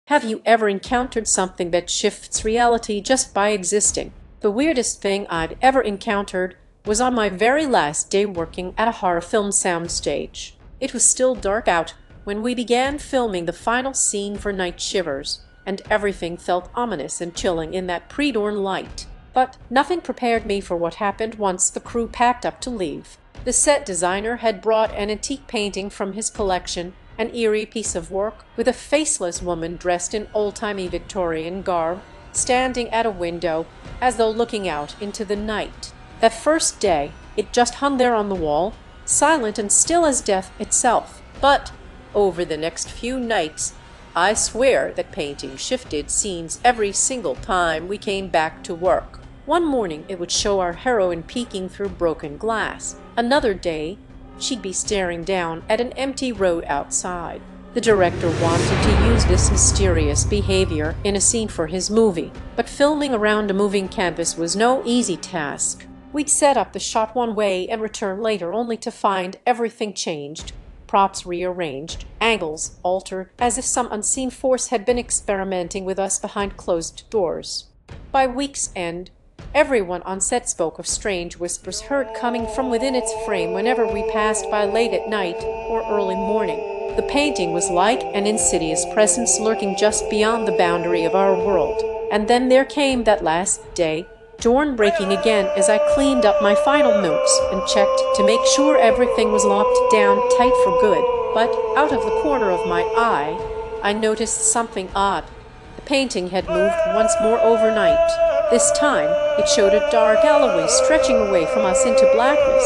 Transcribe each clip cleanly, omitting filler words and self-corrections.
Have you ever encountered something that shifts reality just by existing? The weirdest thing I'd ever encountered was on my very last day working at a horror film soundstage. It was still dark out when we began filming the final scene for Night Shivers, and everything felt ominous and chilling in that pre-dawn light. But nothing prepared me for what happened once the crew packed up to leave. The set designer had brought an antique painting from his collection, an eerie piece of work with a faceless woman dressed in old-timey Victorian garb, standing at a window as though looking out into the night. That first day, it just hung there on the wall, silent and still as death itself. But over the next few nights, I swear that painting shifted scenes every single time we came back to work. One morning it would show our heroine peeking through broken glass. Another day, she'd be staring down at an empty road outside. The director wanted to use this mysterious behavior in a scene for his movie, but filming around a moving canvas was no easy task. We'd set up the shot one way and return later only to find everything changed, props rearranged, angles altered, as if some unseen force had been experimenting with us behind closed doors. By week's end, everyone on set spoke of strange whispers heard coming from within its frame whenever we passed by late at night or early morning. The painting was like an insidious presence lurking just beyond the boundary of our world. And then there came that last day, dawn breaking again as I cleaned up my final notes and checked to make sure everything was locked down tight for good. But out of the corner of my eye, I noticed something odd. The painting had moved once more overnight. This time, it showed a dark alleyway stretching away from us into blackness.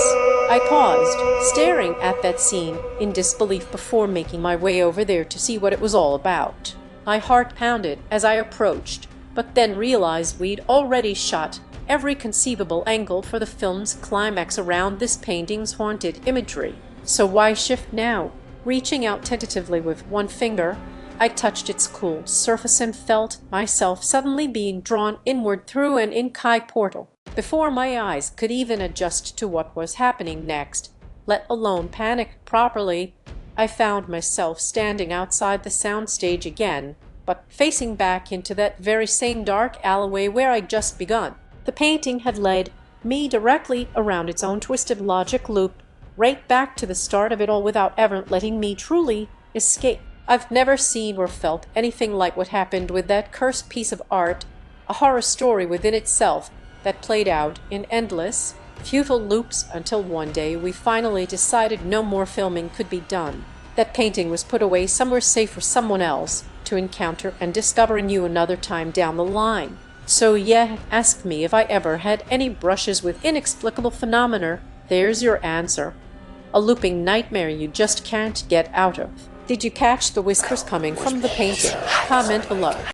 I paused, staring at that scene in disbelief before making my way over there to see what it was all about. My heart pounded as I approached, but then realized we'd already shot every conceivable angle for the film's climax around this painting's haunted imagery. So why shift now? Reaching out tentatively with one finger, I touched its cool surface and felt myself suddenly being drawn inward through an ink-eye portal. Before my eyes could even adjust to what was happening next, let alone panic properly, I found myself standing outside the soundstage again, but facing back into that very same dark alleyway where I'd just begun. The painting had led me directly around its own twisted logic loop, right back to the start of it all without ever letting me truly escape. I've never seen or felt anything like what happened with that cursed piece of art, a horror story within itself that played out in endless, futile loops until one day we finally decided no more filming could be done. That painting was put away somewhere safe for someone else to encounter and discover anew another time down the line. So yeah, ask me if I ever had any brushes with inexplicable phenomena. There's your answer. A looping nightmare you just can't get out of. Did you catch the whispers coming from the painting? Comment below.